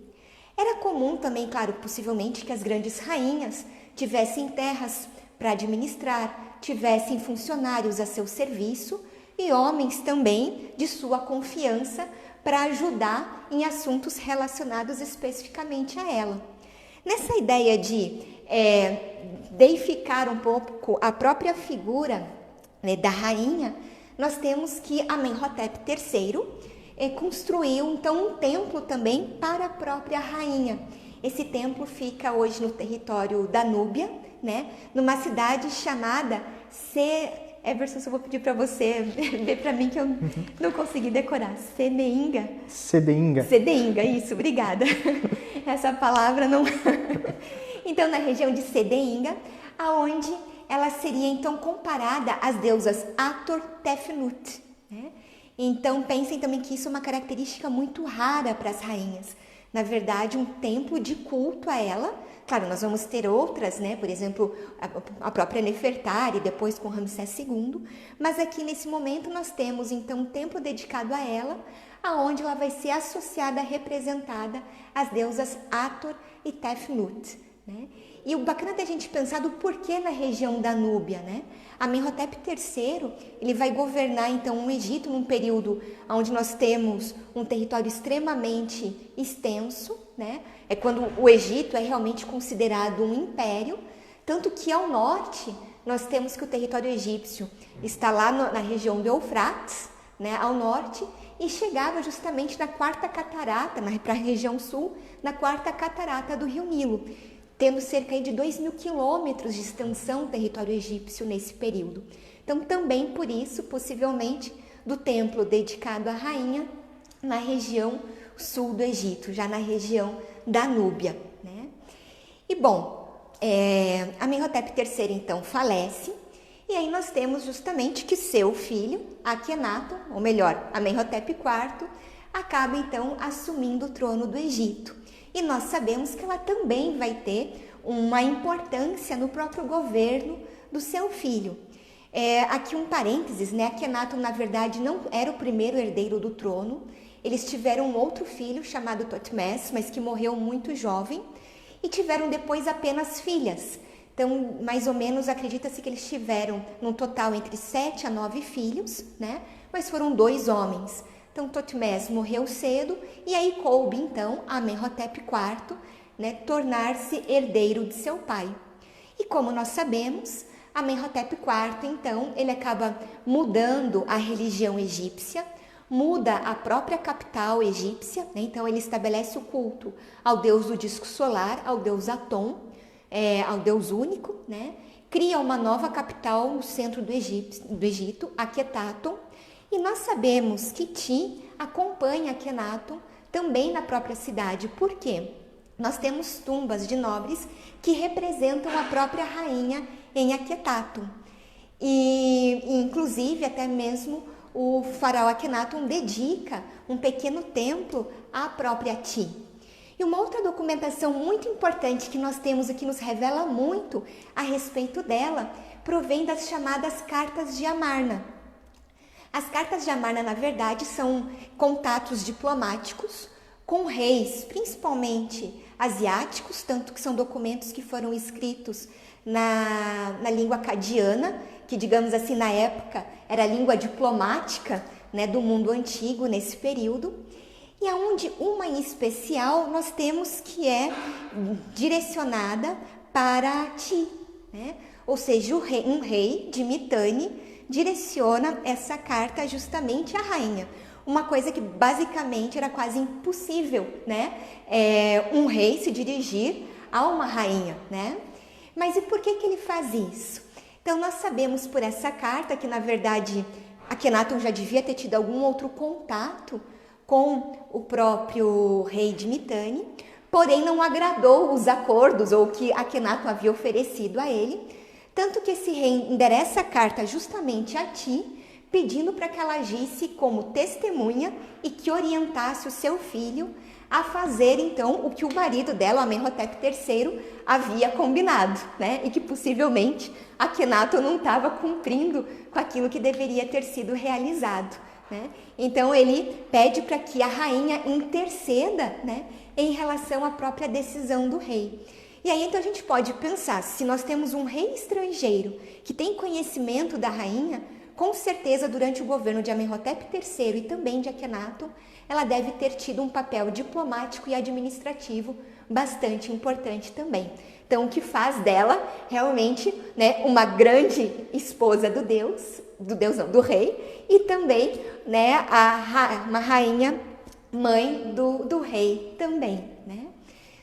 Era comum também, claro, possivelmente, que as grandes rainhas tivessem terras para administrar, tivessem funcionários a seu serviço e homens também de sua confiança para ajudar em assuntos relacionados especificamente a ela. Nessa ideia de deificar um pouco a própria figura, né, da rainha, nós temos que Amenhotep III construiu então um templo também para a própria rainha. Esse templo fica hoje no território da Núbia, né, numa cidade chamada Everson, eu vou pedir para você ver para mim que eu não consegui decorar. Cedeinga? Cedeinga, isso, obrigada. Essa palavra não... Então, na região de Cedeinga, aonde ela seria então comparada às deusas Ator, Tefnut, né? Então, pensem também que isso é uma característica muito rara para as rainhas. Na verdade, um templo de culto a ela. Claro, nós vamos ter outras, né? Por exemplo, a própria Nefertari, depois com Ramsés II. Mas aqui nesse momento nós temos então um templo dedicado a ela, aonde ela vai ser associada, representada às deusas Ator e Tefnut, né? E o bacana da gente pensar do porquê na região da Núbia, né? Amenhotep III, ele vai governar então o Egito num período onde nós temos um território extremamente extenso, né? É quando o Egito é realmente considerado um império, tanto que ao norte nós temos que o território egípcio está lá na região do Eufrates, né, ao norte, e chegava justamente na quarta catarata, para a região sul, na quarta catarata do rio Nilo, tendo cerca de 2.000 quilômetros de extensão do território egípcio nesse período. Então, também por isso, possivelmente, do templo dedicado à rainha na região sul do Egito, já na região da Núbia, né? E bom, Amenhotep III então falece, e aí nós temos justamente que seu filho, Akhenaton, ou melhor, Amenhotep IV, acaba então assumindo o trono do Egito. E nós sabemos que ela também vai ter uma importância no próprio governo do seu filho. Aqui um parênteses, né? Akhenaton, na verdade, não era o primeiro herdeiro do trono. Eles tiveram um outro filho chamado Totmés, mas que morreu muito jovem, e tiveram depois apenas filhas. Então, mais ou menos, acredita-se que eles tiveram, num total, entre 7 a 9 filhos, né? Mas foram 2 homens. Então, Totmés morreu cedo, e aí coube, então, a Amenhotep IV, né, tornar-se herdeiro de seu pai. E como nós sabemos, Amenhotep IV, então, ele acaba mudando a religião egípcia, muda a própria capital egípcia, né? Então ele estabelece o culto ao deus do disco solar, ao deus Aton, ao deus único, né? Cria uma nova capital no centro do Egito, Akhetaton, e nós sabemos que Ti acompanha Akhenaton também na própria cidade. Por quê? Nós temos tumbas de nobres que representam a própria rainha em Akhetaton. E inclusive até mesmo o faraó Akhenaton dedica um pequeno templo à própria Ti. E uma outra documentação muito importante que nós temos e que nos revela muito a respeito dela provém das chamadas Cartas de Amarna. As Cartas de Amarna, na verdade, são contatos diplomáticos com reis, principalmente asiáticos, tanto que são documentos que foram escritos na língua acadiana, que, digamos assim, na época era a língua diplomática, né, do mundo antigo nesse período, e aonde uma em especial nós temos que é direcionada para Ti, né? Ou seja, um rei de Mitanni direciona essa carta justamente à rainha. Uma coisa que basicamente era quase impossível, né? Um rei se dirigir a uma rainha, né? Mas e por que ele faz isso? Então nós sabemos por essa carta que, na verdade, Akhenaton já devia ter tido algum outro contato com o próprio rei de Mitanni, porém não agradou os acordos ou o que Akhenaton havia oferecido a ele, tanto que esse rei endereça a carta justamente a Ti, pedindo para que ela agisse como testemunha e que orientasse o seu filho a fazer então o que o marido dela, Amenhotep III, havia combinado, né? E que possivelmente Akhenaton não estava cumprindo com aquilo que deveria ter sido realizado, né? Então ele pede para que a rainha interceda, né, em relação à própria decisão do rei. E aí então a gente pode pensar, se nós temos um rei estrangeiro que tem conhecimento da rainha, com certeza durante o governo de Amenhotep III e também de Akhenaton, ela deve ter tido um papel diplomático e administrativo bastante importante também. Então, o que faz dela realmente, né, uma grande esposa do rei, e também, né, uma rainha mãe do rei também, né?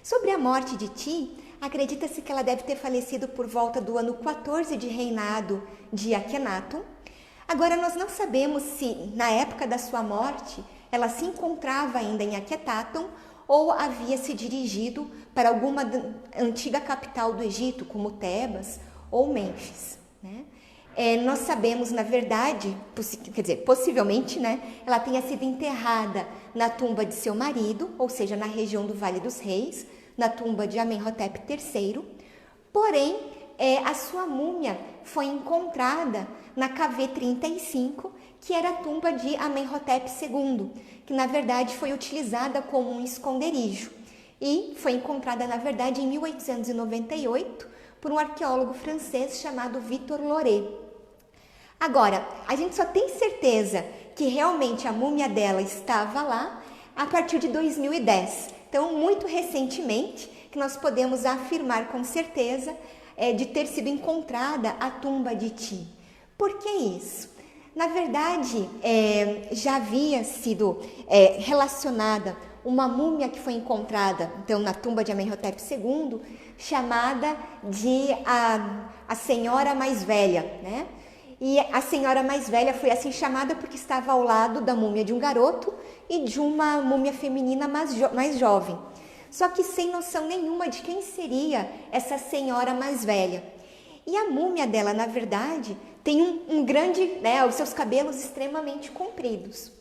Sobre a morte de Ti, acredita-se que ela deve ter falecido por volta do ano 14 de reinado de Akhenaton. Agora, nós não sabemos se, na época da sua morte, ela se encontrava ainda em Akhetaton ou havia se dirigido para alguma antiga capital do Egito, como Tebas ou Mênfis, né? Nós sabemos, na verdade, possivelmente, né, ela tenha sido enterrada na tumba de seu marido, ou seja, na região do Vale dos Reis, na tumba de Amenhotep III, porém, a sua múmia foi encontrada na KV-35, que era a tumba de Amenhotep II, que na verdade foi utilizada como um esconderijo e foi encontrada na verdade em 1898 por um arqueólogo francês chamado Victor Loret. Agora, a gente só tem certeza que realmente a múmia dela estava lá a partir de 2010. Então, muito recentemente, que nós podemos afirmar com certeza de ter sido encontrada a tumba de Ti. Por que isso? Na verdade, já havia sido relacionada uma múmia que foi encontrada então, na tumba de Amenhotep II, chamada de a Senhora Mais Velha, né? E a Senhora Mais Velha foi assim chamada porque estava ao lado da múmia de um garoto e de uma múmia feminina mais jovem. Só que sem noção nenhuma de quem seria essa Senhora Mais Velha. E a múmia dela, na verdade, tem um grande, né, os seus cabelos extremamente compridos.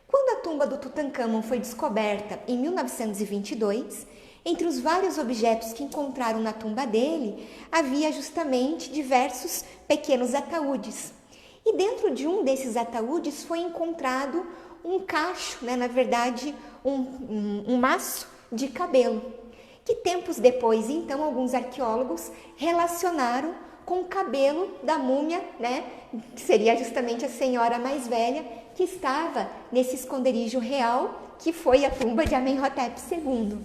Quando a tumba do Tutancâmon foi descoberta em 1922, entre os vários objetos que encontraram na tumba dele, havia justamente diversos pequenos ataúdes. E dentro de um desses ataúdes foi encontrado um cacho, né, na verdade, um maço de cabelo, que tempos depois, então, alguns arqueólogos relacionaram com o cabelo da múmia, né, que seria justamente a Senhora Mais Velha, que estava nesse esconderijo real, que foi a tumba de Amenhotep II.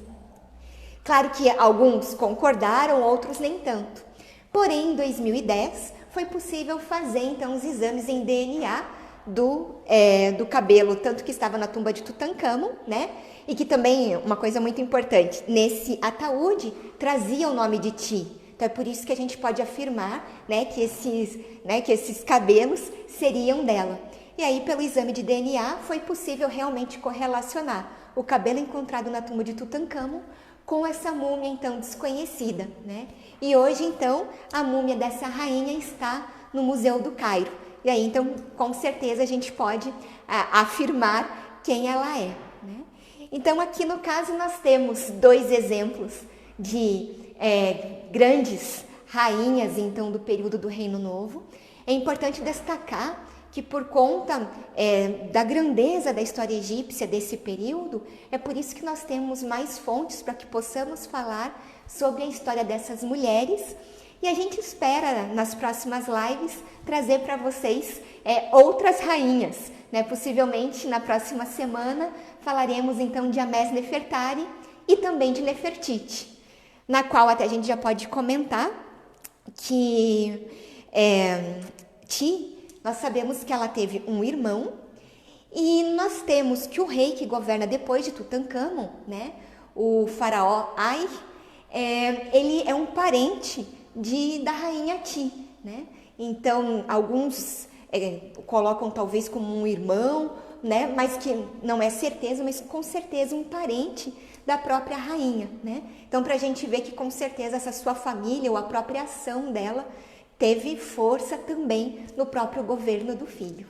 Claro que alguns concordaram, outros nem tanto. Porém, em 2010, foi possível fazer, então, os exames em DNA do cabelo, tanto que estava na tumba de Tutancâmon, né? E que também, uma coisa muito importante, nesse ataúde trazia o nome de Ti. Então, é por isso que a gente pode afirmar, né, que esses cabelos seriam dela. E aí, pelo exame de DNA, foi possível realmente correlacionar o cabelo encontrado na tumba de Tutancâmon com essa múmia, então, desconhecida, né? E hoje, então, a múmia dessa rainha está no Museu do Cairo. E aí, então, com certeza, a gente pode afirmar quem ela é, né? Então, aqui no caso, nós temos dois exemplos de grandes rainhas, então, do período do Reino Novo. É importante destacar que por conta da grandeza da história egípcia desse período, é por isso que nós temos mais fontes para que possamos falar sobre a história dessas mulheres. E a gente espera, nas próximas lives, trazer para vocês outras rainhas, né? Possivelmente, na próxima semana, falaremos então de Amés Nefertari e também de Nefertiti, na qual até a gente já pode comentar que Ti, nós sabemos que ela teve um irmão, e nós temos que o rei que governa depois de Tutancâmon, né, o faraó Ai, ele é um parente da rainha Ti, né? Então, alguns colocam talvez como um irmão, né, mas que não é certeza, mas com certeza um parente da própria rainha, né? Então, para a gente ver que com certeza essa sua família ou a própria ação dela teve força também no próprio governo do filho.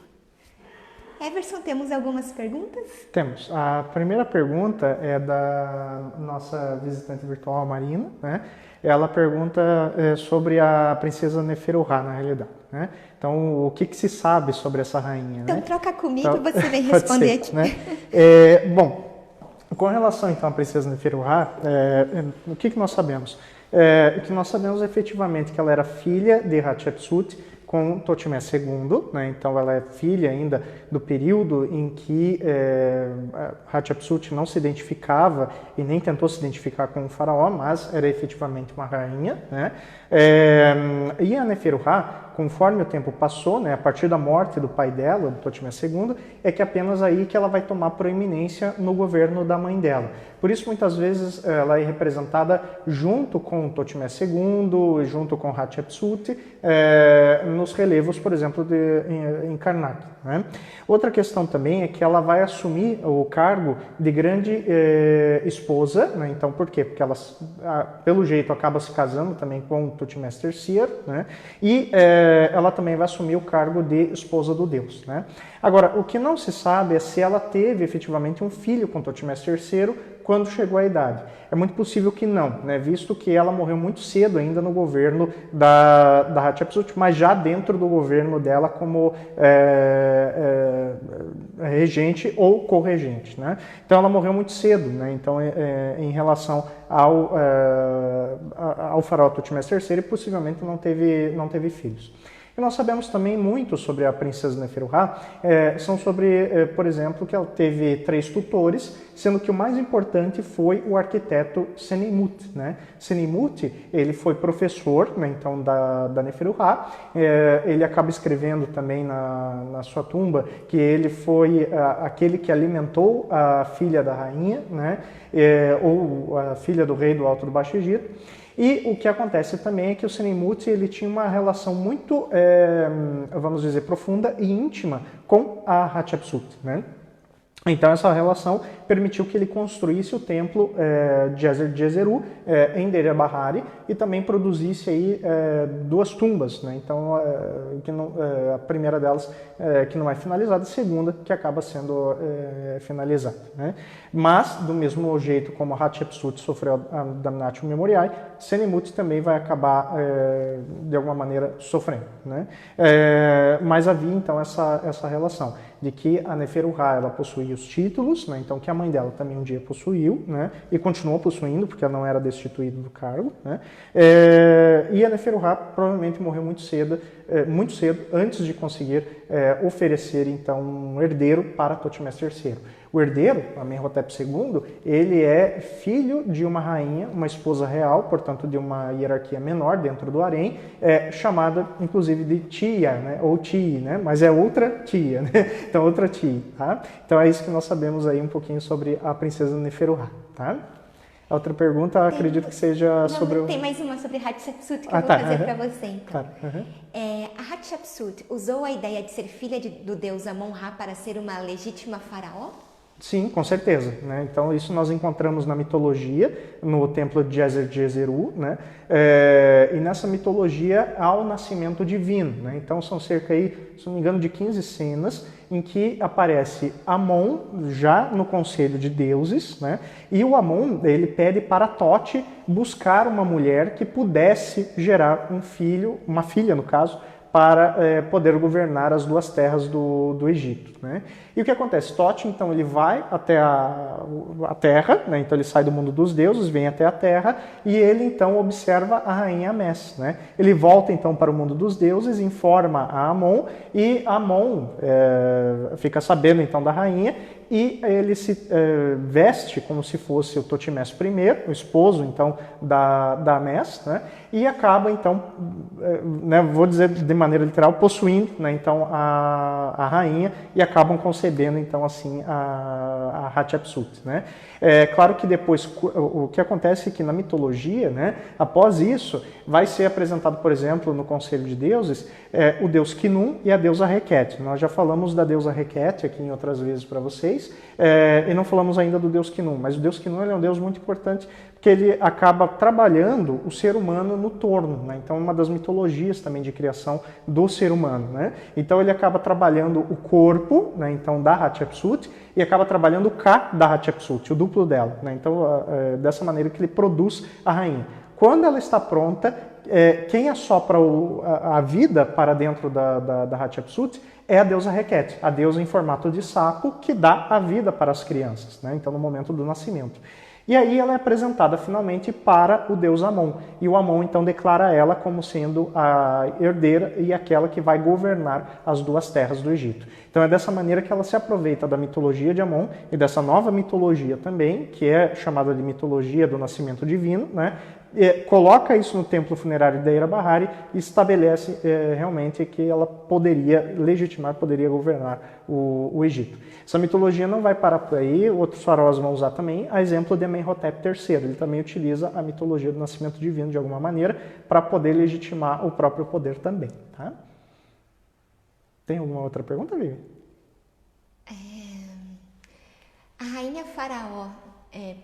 Everson, temos algumas perguntas? Temos. A primeira pergunta é da nossa visitante virtual, Marina, né? Ela pergunta sobre a princesa Neferuhá, na realidade, né? Então, o que se sabe sobre essa rainha? Então, né? troca comigo e então, você vem responder aqui. Né? Bom, com relação então à princesa Neferuhá, o que nós sabemos? que nós sabemos efetivamente que ela era filha de Hatshepsut com Totimés II, né? Então ela é filha ainda do período em que Hatshepsut não se identificava e nem tentou se identificar com o faraó, mas era efetivamente uma rainha, né? E a Neferu-Ra, conforme o tempo passou, né, a partir da morte do pai dela, do Totimés II, é que apenas aí que ela vai tomar proeminência no governo da mãe dela. Por isso, muitas vezes, ela é representada junto com Totimés II, junto com Hatshepsut, nos relevos, por exemplo, em Karnak, né? Outra questão também é que ela vai assumir o cargo de grande esposa, né? Então, por quê? Porque ela, pelo jeito, acaba se casando também com Totimés III, né? E ela também vai assumir o cargo de esposa do deus, né? Agora, o que não se sabe é se ela teve efetivamente um filho com Totimés III quando chegou à idade. É muito possível que não, né? Visto que ela morreu muito cedo ainda no governo da Hatshepsut, mas já dentro do governo dela como regente ou corregente, né? Então ela morreu muito cedo, né? Então em relação ao faraó Totimés III, possivelmente não teve filhos. E nós sabemos também muito sobre a princesa Neferu-Ra, são sobre, por exemplo, que ela teve 3 tutores, sendo que o mais importante foi o arquiteto Senimut, né? Senimut, ele foi professor, né, então, da Neferu-Ra, ele acaba escrevendo também na sua tumba que ele foi aquele que alimentou a filha da rainha, né, ou a filha do rei do Alto do Baixo Egito. E o que acontece também é que o Senimut ele tinha uma relação muito, vamos dizer, profunda e íntima com a Hatshepsut, né? Então essa relação permitiu que ele construísse o templo de Djeser-Djeseru em Deir el-Bahari e também produzisse aí 2 tumbas, né? Então a primeira delas que não é finalizada, a segunda que acaba sendo finalizada, né? Mas do mesmo jeito como a Hatshepsut sofreu a Damnatio Memoriae, Senimut também vai acabar de alguma maneira sofrendo, né? Mas havia então essa relação de que a Neferu-Ra ela possuía os títulos, né? Então que a mãe dela também um dia possuiu, né? E continuou possuindo porque ela não era destituída do cargo, né? E a Neferu-Ra provavelmente morreu muito cedo, antes de conseguir oferecer então um herdeiro para Totimés III. O herdeiro, Amenhotep II, ele é filho de uma rainha, uma esposa real, portanto de uma hierarquia menor dentro do harém, chamada inclusive de tia, né? Ou ti, né? Mas é outra tia, né? Então outra tia, tá? Então é isso que nós sabemos aí um pouquinho sobre a princesa Neferu-Ra, tá? A outra pergunta, acredito que seja sobre Tem mais uma sobre Hatshepsut que eu vou fazer para você, então. Claro. A Hatshepsut usou a ideia de ser filha do deus Amon-Ra para ser uma legítima faraó? Sim, com certeza, né? Então isso nós encontramos na mitologia, no templo de Djeser-Djeseru, né? E nessa mitologia há o nascimento divino, né? Então são cerca aí, se não me engano, de 15 cenas em que aparece Amon já no conselho de deuses, né? E o Amon, ele pede para Tote buscar uma mulher que pudesse gerar um filho, uma filha no caso, para poder governar as 2 terras do Egito, né? E o que acontece? Tote, então, ele vai até a terra, né? Então ele sai do mundo dos deuses, vem até a terra, e ele, então, observa a rainha Amés, né? Ele volta, então, para o mundo dos deuses, informa a Amon, e Amon fica sabendo, então, da rainha, e ele se veste como se fosse o Totimés I, o esposo, então, da Amés, né? E acaba, então, né, vou dizer de maneira literal, possuindo, né, então, a rainha, e acabam concebendo, então, assim, a Hatshepsut, né? Claro que depois, o que acontece é que na mitologia, né, após isso, vai ser apresentado, por exemplo, no Conselho de Deuses, o deus Khnum e a deusa Rekhete. Nós já falamos da deusa Rekhete aqui em outras vezes para vocês, e não falamos ainda do deus Khnum, mas o deus Khnum é um deus muito importante, porque ele acaba trabalhando o ser humano no torno, né? Então, uma das mitologias também de criação do ser humano, né? Então, ele acaba trabalhando o corpo, né, então, da Hatshepsut, e acaba trabalhando o Ka da Hatshepsut, o duplo dela, né? Então, dessa maneira que ele produz a rainha. Quando ela está pronta, quem assopra a vida para dentro da Hatshepsut é a deusa Rekhete, a deusa em formato de sapo que dá a vida para as crianças, né? Então, no momento do nascimento. E aí ela é apresentada finalmente para o deus Amon. E o Amon então declara ela como sendo a herdeira e aquela que vai governar as duas terras do Egito. Então é dessa maneira que ela se aproveita da mitologia de Amon e dessa nova mitologia também, que é chamada de mitologia do nascimento divino, né? Coloca isso no templo funerário de Deira Bahari e estabelece realmente que ela poderia legitimar, poderia governar o Egito. Essa mitologia não vai parar por aí, outros faraós vão usar também, a exemplo de Amenhotep III. Ele também utiliza a mitologia do nascimento divino de alguma maneira para poder legitimar o próprio poder também. Tá? Tem alguma outra pergunta, Vivi? A rainha faraó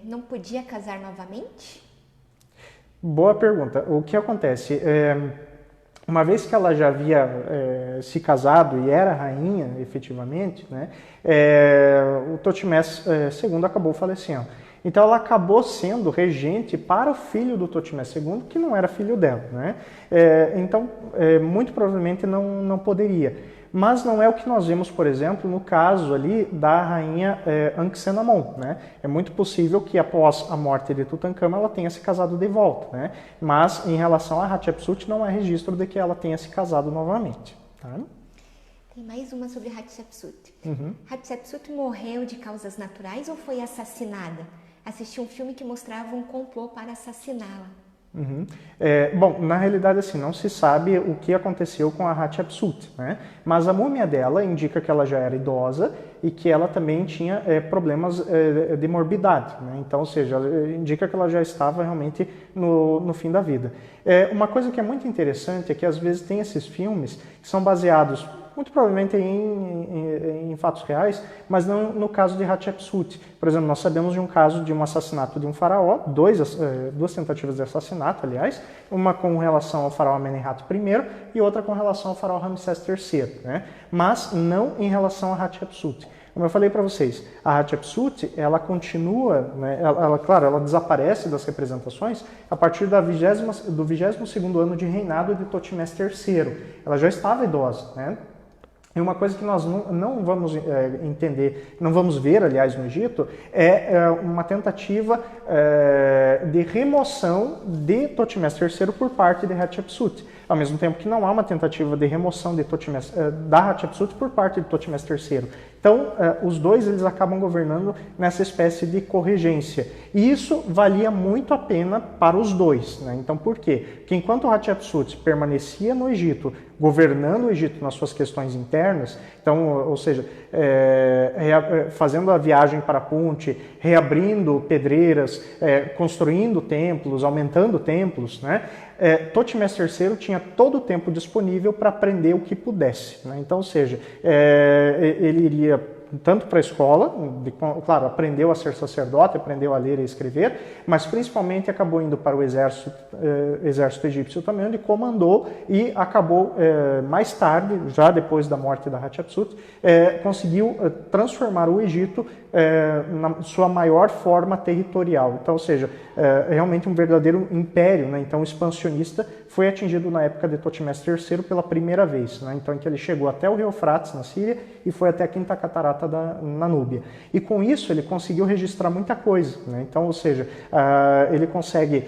não podia casar novamente? Boa pergunta. O que acontece? Uma vez que ela já havia se casado e era rainha, efetivamente, né, o Totimés II acabou falecendo. Então ela acabou sendo regente para o filho do Totimés II, que não era filho dela. Né? Então, muito provavelmente não poderia. Mas não é o que nós vemos, por exemplo, no caso ali da rainha Ankh-Senamon. Né? É muito possível que após a morte de Tutankhamon ela tenha se casado de volta. Né? Mas em relação a Hatshepsut não há registro de que ela tenha se casado novamente. Tá? Tem mais uma sobre Hatshepsut. Hatshepsut morreu de causas naturais ou foi assassinada? Assisti um filme que mostrava um complô para assassiná-la. Bom, na realidade assim, não se sabe o que aconteceu com a Hatshepsut, né? Mas a múmia dela indica que ela já era idosa e que ela também tinha problemas de morbidade, né? Então, ou seja, indica que ela já estava realmente no fim da vida. Uma coisa que é muito interessante é que às vezes tem esses filmes que são baseados muito provavelmente em fatos reais, mas não no caso de Hatshepsut. Por exemplo, nós sabemos de um caso de um assassinato de um faraó, duas tentativas de assassinato, aliás, uma com relação ao faraó Amenemhat I e outra com relação ao faraó Ramsés III, né? Mas não em relação a Hatshepsut. Como eu falei para vocês, a Hatshepsut, ela continua, né, claro, ela desaparece das representações a partir do 22º ano de reinado de Totimés III. Ela já estava idosa, né? E uma coisa que nós não vamos entender, não vamos ver, aliás, no Egito, é uma tentativa de remoção de Totimés III por parte de Hatshepsut. Ao mesmo tempo que não há uma tentativa de remoção de da Hatshepsut por parte de Totimés III. Então, os dois eles acabam governando nessa espécie de corregência. E isso valia muito a pena para os dois. Né? Então, por quê? Porque enquanto Hatshepsut permanecia no Egito, governando o Egito nas suas questões internas, então, ou seja, fazendo a viagem para Punt, reabrindo pedreiras, construindo templos, aumentando templos, né? Totimés III tinha todo o tempo disponível para aprender o que pudesse. Né? Então, ou seja, ele iria tanto para a escola, claro, aprendeu a ser sacerdote, aprendeu a ler e escrever, mas principalmente acabou indo para o exército egípcio também, onde comandou e acabou mais tarde, já depois da morte da Hatshepsut, conseguiu transformar o Egito na sua maior forma territorial. Então, ou seja, realmente um verdadeiro império, né? Então, expansionista, foi atingido na época de Totimés III pela primeira vez, né? Então, em que ele chegou até o rio Eufrates, na Síria, e foi até a quinta catarata na Núbia. E com isso, ele conseguiu registrar muita coisa, né? Então, ou seja, ele consegue,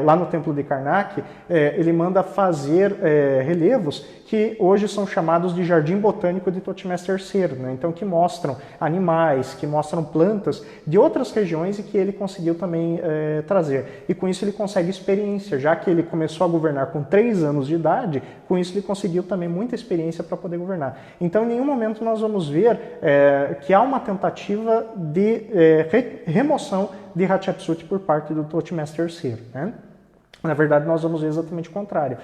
lá no Templo de Karnak, ele manda fazer relevos que hoje são chamados de Jardim Botânico de Totimés III, né? Então, que mostram animais, que mostram plantas de outras regiões e que ele conseguiu também trazer. E com isso ele consegue experiência, já que ele começou a governar com 3 anos de idade, com isso ele conseguiu também muita experiência para poder governar. Então, em nenhum momento nós vamos ver que há uma tentativa de remoção de Hatshepsut por parte do Totimés III, né? Na verdade, nós vamos ver exatamente o contrário,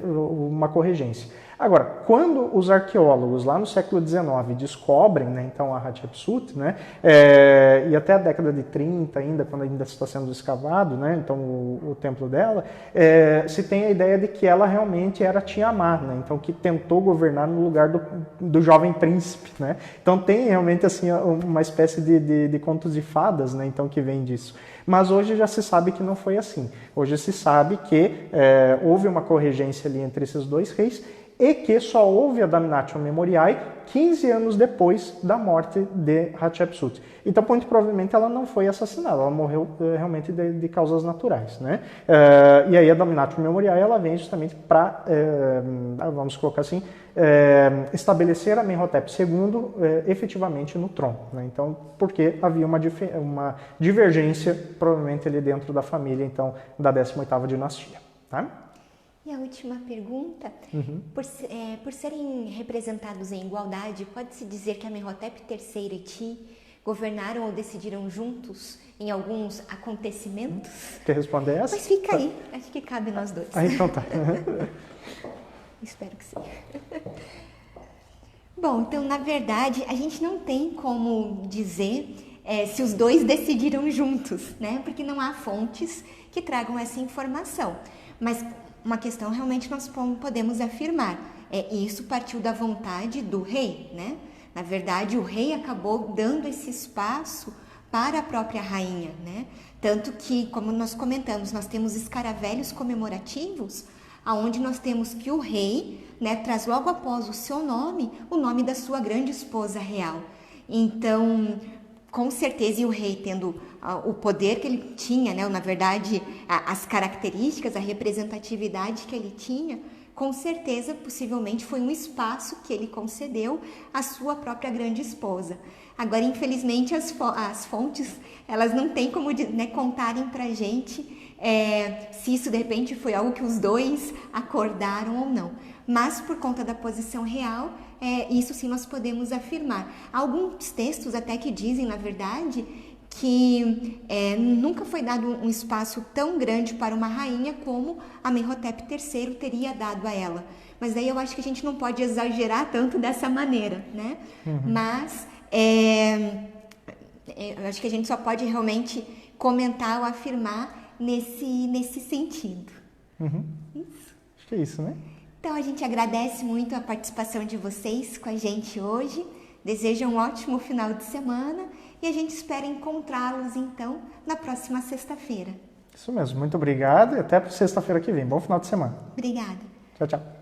uma corregência. Agora, quando os arqueólogos lá no século XIX descobrem, né, então a Hatshepsut, né, e até a década de 30 ainda, quando ainda está sendo escavado, né, então o templo dela, se tem a ideia de que ela realmente era Tiamat, né, então que tentou governar no lugar do jovem príncipe, né. Então tem realmente assim uma espécie de contos de fadas, né, então que vem disso. Mas hoje já se sabe que não foi assim. Hoje se sabe que houve uma corregência ali entre esses dois reis e que só houve a Damnatio Memoriae 15 anos depois da morte de Hatshepsut. Então, muito provavelmente, ela não foi assassinada, ela morreu realmente de causas naturais, né? E aí a Damnatio Memoriae, ela vem justamente para, vamos colocar assim, estabelecer Amenhotep II efetivamente no trono, né? Então, porque havia uma divergência, provavelmente, ali dentro da família, então, da 18ª dinastia, tá? E a última pergunta, por serem representados em igualdade, pode-se dizer que Amenhotep III e Ti governaram ou decidiram juntos em alguns acontecimentos? Quer responder essa? Mas fica aí, acho que cabe nós dois. Ah, então tá. Espero que sim. Bom, então, na verdade, a gente não tem como dizer se os dois decidiram juntos, né? Porque não há fontes que tragam essa informação. Mas uma questão realmente nós podemos afirmar. Isso partiu da vontade do rei, né? Na verdade, o rei acabou dando esse espaço para a própria rainha, né? Tanto que, como nós comentamos, nós temos escaravelhos comemorativos, aonde nós temos que o rei, né, traz logo após o seu nome, o nome da sua grande esposa real. Então, com certeza, e o rei tendo o poder que ele tinha, né, na verdade, as características, a representatividade que ele tinha, com certeza, possivelmente, foi um espaço que ele concedeu à sua própria grande esposa. Agora, infelizmente, as fontes, elas não têm como, né, contarem pra gente se isso, de repente, foi algo que os dois acordaram ou não. Mas, por conta da posição real, isso sim nós podemos afirmar. Alguns textos até que dizem, na verdade, que nunca foi dado um espaço tão grande para uma rainha como Amenhotep III teria dado a ela. Mas daí eu acho que a gente não pode exagerar tanto dessa maneira, né? Mas eu acho que a gente só pode realmente comentar ou afirmar nesse sentido. Isso. Acho que é isso, né? Então a gente agradece muito a participação de vocês com a gente hoje. Desejo um ótimo final de semana e a gente espera encontrá-los, então, na próxima sexta-feira. Isso mesmo. Muito obrigado e até sexta-feira que vem. Bom final de semana. Obrigada. Tchau, tchau.